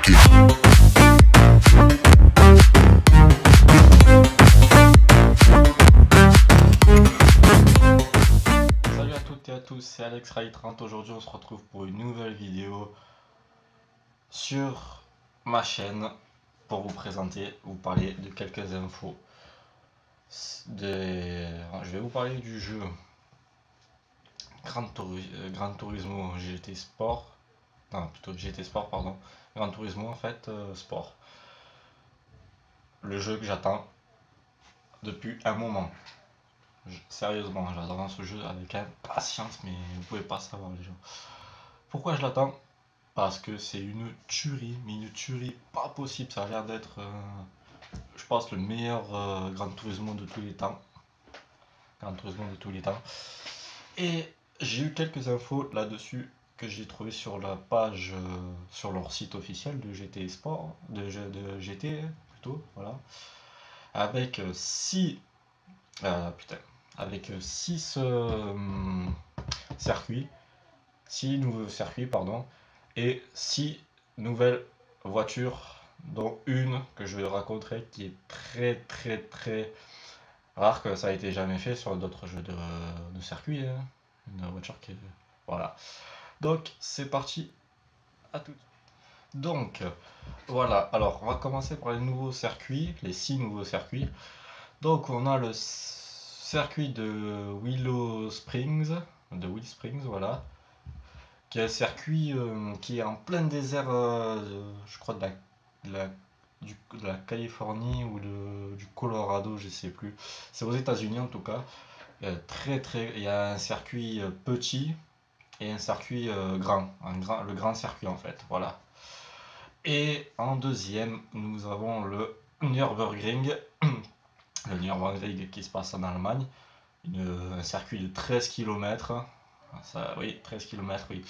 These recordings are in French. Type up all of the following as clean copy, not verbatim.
Salut à toutes et à tous, c'est Alex Ray30. Aujourd'hui on se retrouve pour une nouvelle vidéo sur ma chaîne pour vous présenter, vous parler de quelques infos. Je vais vous parler du jeu Gran Turismo GT Sport. Non, plutôt GT Sport, pardon. Gran Turismo en fait, Sport. Le jeu que j'attends depuis un moment. Sérieusement, j'attends ce jeu avec impatience, mais vous pouvez pas savoir les gens. Pourquoi je l'attends? Parce que c'est une tuerie, mais une tuerie pas possible. Ça a l'air d'être, je pense, le meilleur Gran Turismo de tous les temps. Gran Turismo de tous les temps. Et j'ai eu quelques infos là-dessus que j'ai trouvé sur la page, sur leur site officiel de GT Sport, de GT plutôt, voilà. Avec 6 avec 6 circuits, 6 nouveaux circuits, pardon, et 6 nouvelles voitures, dont une que je raconterai qui est très rare, que ça a été jamais fait sur d'autres jeux de circuit, hein. Une voiture qui est... Voilà. Donc c'est parti, à tout. Donc voilà, alors on va commencer par les nouveaux circuits, les 6 nouveaux circuits. Donc on a le circuit de Willow Springs, voilà, qui est un circuit qui est en plein désert, je crois de la Californie ou du Colorado, je sais plus. C'est aux États-Unis en tout cas. Il y a un circuit petit et un circuit grand, le grand circuit en fait, voilà. Et en deuxième, nous avons le Nürburgring, le Nürburgring qui se passe en Allemagne, un circuit de 13 km. Ça, oui, 13 km, oui.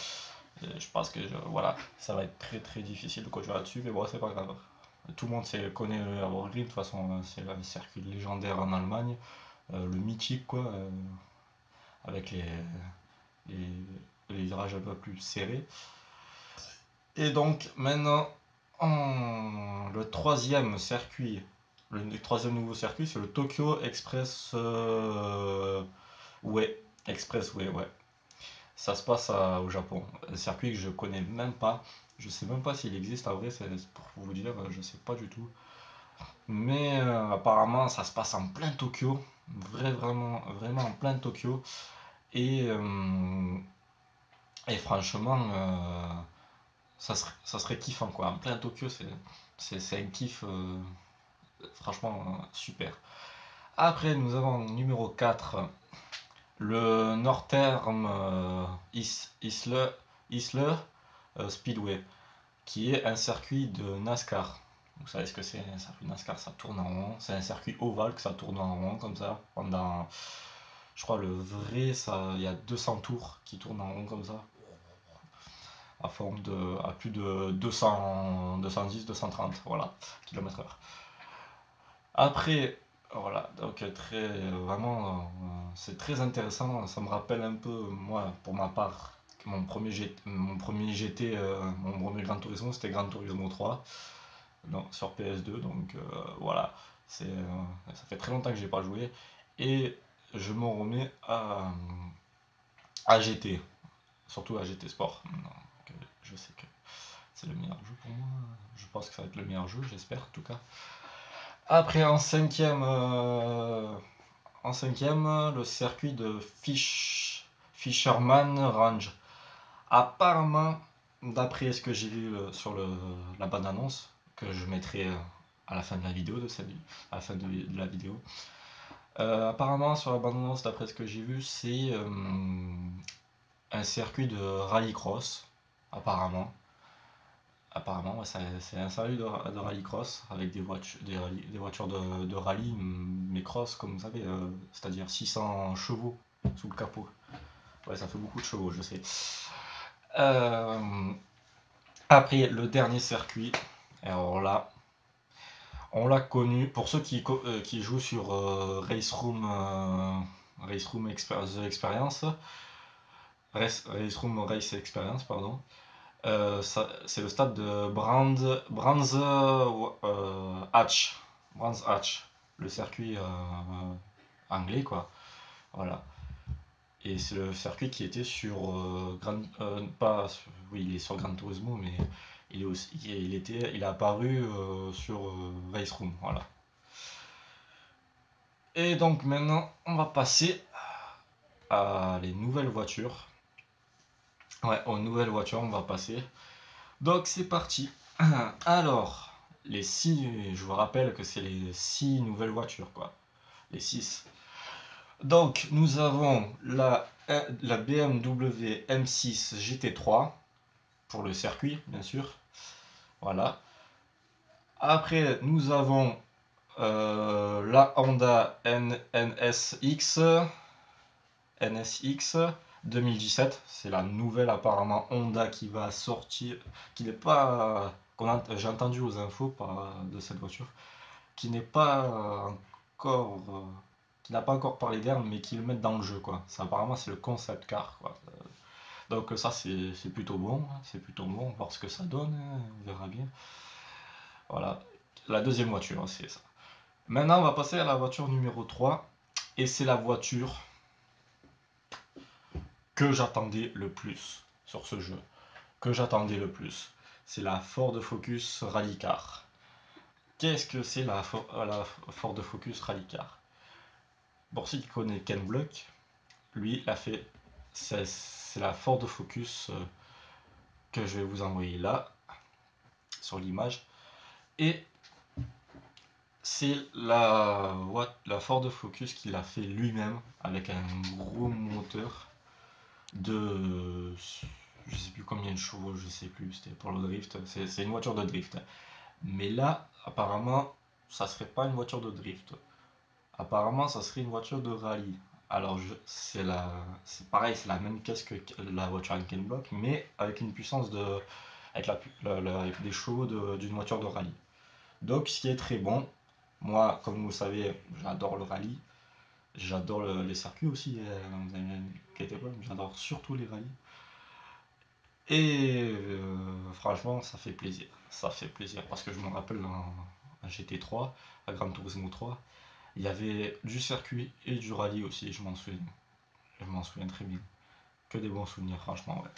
Je pense que voilà, ça va être très difficile de conduire là-dessus, mais bon, c'est pas grave. Tout le monde connaît le Nürburgring, de toute façon, c'est un circuit légendaire en Allemagne, le mythique, quoi, avec les, les virages un peu plus serrés. Et donc, maintenant, le troisième circuit, le troisième nouveau circuit, c'est le Tokyo Expressway, ouais. Ça se passe au Japon. Un circuit que je connais même pas. Je sais même pas s'il existe en vrai, c'est pour vous dire, je sais pas du tout. Mais apparemment, ça se passe en plein Tokyo. Vraiment en plein Tokyo. Et, franchement, ça serait kiffant quoi. En plein Tokyo, c'est un kiff franchement super. Après, nous avons numéro 4. Le Northern Isle Speedway, qui est un circuit de NASCAR. Vous savez ce que c'est un circuit NASCAR? Ça tourne en rond. C'est un circuit ovale que ça tourne en rond comme ça pendant, je crois, le vrai, il y a 200 tours qui tournent en rond comme ça, à plus de 210-230, voilà, km/h. Après, voilà, donc vraiment, c'est très intéressant. Ça me rappelle un peu, moi, pour ma part, que mon premier GT, mon premier Gran Turismo, c'était Gran Turismo 3, non, sur PS2. Donc voilà, ça fait très longtemps que j'ai pas joué et je m'en remets à GT, surtout à GT Sport. Donc, je sais que c'est le meilleur jeu pour moi. Je pense que ça va être le meilleur jeu, j'espère en tout cas. Après, en cinquième, le circuit de Fisherman Range. Apparemment, d'après ce que j'ai vu sur la bande-annonce, que je mettrai à la fin de la vidéo, à la fin de la vidéo. Apparemment, sur la bande-annonce, d'après ce que j'ai vu, c'est un circuit de rallycross. Apparemment, ouais, c'est un circuit de rallycross avec des voitures de rallye, mais cross, comme vous savez, c'est-à-dire 600 chevaux sous le capot. Ouais, ça fait beaucoup de chevaux, je sais. Après, le dernier circuit, alors là, on l'a connu, pour ceux qui jouent sur Race Room The Experience, Race Room Race Experience, pardon. C'est le stade de Hatch. Brands Hatch, le circuit anglais, quoi. Voilà. Et c'est le circuit qui était sur pas, oui, il est sur Gran Turismo, mais il est aussi, il est apparu sur Race Room, voilà. Et donc maintenant, on va passer à les nouvelles voitures. Ouais, aux nouvelles voitures, on va passer. Donc c'est parti. Alors, je vous rappelle que c'est les 6 nouvelles voitures, quoi. Les 6. Donc, nous avons la BMW M6 GT3 pour le circuit, bien sûr. Voilà. Après, nous avons la Honda NSX 2017. C'est la nouvelle apparemment Honda qui va sortir, qui n'est pas, j'ai entendu aux infos de cette voiture, qui n'est pas encore, qui n'a pas encore parlé d'elle, mais qui le mettent dans le jeu, quoi. Ça, apparemment, c'est le concept car, quoi. Donc ça, c'est plutôt bon, hein, c'est plutôt bon, on va voir ce que ça donne, hein, on verra bien. Voilà, la deuxième voiture, hein, c'est ça. Maintenant, on va passer à la voiture numéro 3, et c'est la voiture que j'attendais le plus sur ce jeu. Que j'attendais le plus. C'est la Ford Focus Rally Car. Qu'est-ce que c'est la Ford Focus Rally Car? Pour ceux qui connaissent Ken Block, lui, il a fait. C'est la Ford Focus que je vais vous envoyer là, sur l'image. Et c'est la Ford Focus qu'il a fait lui-même avec un gros moteur de. Je sais plus combien de chevaux, je sais plus, c'était pour le drift. C'est une voiture de drift. Mais là, apparemment, ça serait pas une voiture de drift. Apparemment, ça serait une voiture de rallye. Alors, c'est pareil, c'est la même caisse que la voiture Ken Block, mais avec une puissance de. Avec, avec des chevaux d'une voiture de rallye. Donc, ce qui est très bon, moi, comme vous le savez, j'adore le rallye. J'adore les circuits aussi, j'adore surtout les rallyes. Et franchement, ça fait plaisir. Ça fait plaisir parce que je me rappelle dans GT3, à Gran Turismo 3, il y avait du circuit et du rallye aussi, je m'en souviens. Je m'en souviens très bien. Que des bons souvenirs, franchement, ouais.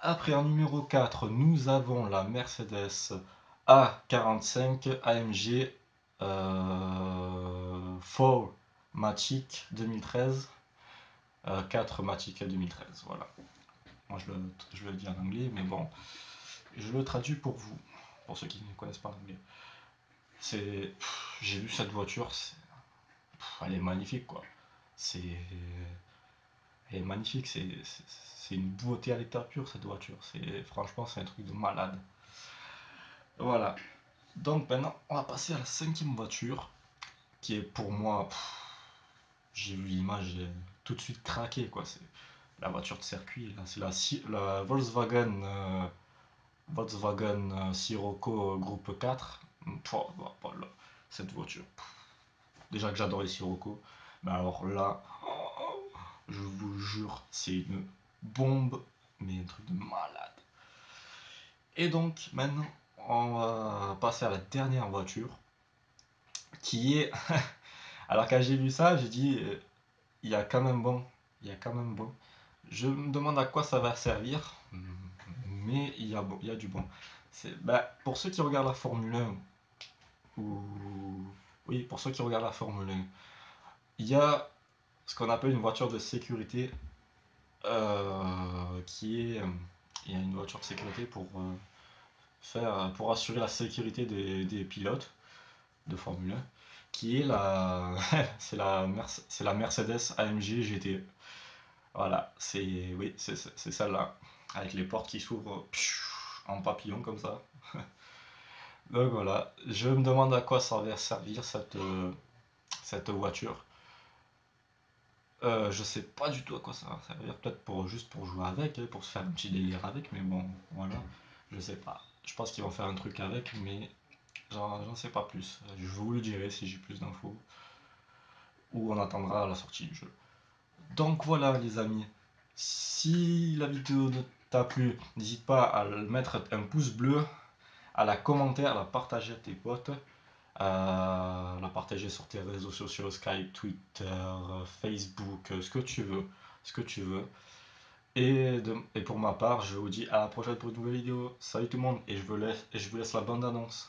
Après, en numéro 4, nous avons la Mercedes A45 AMG 4 Matic 2013. 4 Matic 2013, voilà. Moi, je le dis en anglais, mais bon, je le traduis pour vous, pour ceux qui ne connaissent pas l'anglais. J'ai vu cette voiture, elle est magnifique, quoi. C'est, elle est magnifique, c'est une beauté à l'état pur, cette voiture. Franchement, c'est un truc de malade. Voilà. Donc maintenant, on va passer à la 5e voiture, qui est pour moi, j'ai vu l'image, j'ai tout de suite craqué, quoi. C'est la voiture de circuit, là. C'est la Volkswagen. Volkswagen Sirocco Groupe 4. Voilà, cette voiture. Déjà que j'adore les Sirocco. Mais alors là, je vous jure, c'est une bombe, mais un truc de malade. Et donc, maintenant, on va passer à la dernière voiture. Qui est. Alors, quand j'ai vu ça, j'ai dit, il y a quand même bon. Il y a quand même bon. Je me demande à quoi ça va servir. Mais il y a du bon. Pour ceux qui regardent la Formule 1, ou oui, pour ceux qui regardent la Formule 1, il y a ce qu'on appelle une voiture de sécurité il y a une voiture de sécurité pour assurer la sécurité des pilotes de Formule 1, qui est c'est la Mercedes AMG GT. Voilà, oui, c'est celle-là, avec les portes qui s'ouvrent en papillon comme ça. Donc voilà, je me demande à quoi ça va servir cette voiture. Je sais pas du tout à quoi ça va servir, peut-être juste pour jouer avec, hein, pour se faire un petit délire avec, mais bon, voilà, je sais pas. Je pense qu'ils vont faire un truc avec, mais j'en sais pas plus. Je vous le dirai si j'ai plus d'infos, ou on attendra la sortie du jeu. Donc voilà les amis, si la vidéo t'a plu, n'hésite pas à mettre un pouce bleu, à la commenter, à la partager à tes potes, à la partager sur tes réseaux sociaux, Skype, Twitter, Facebook, ce que tu veux, ce que tu veux. Et pour ma part, je vous dis à la prochaine pour une nouvelle vidéo. Salut tout le monde et je vous laisse la bande annonce.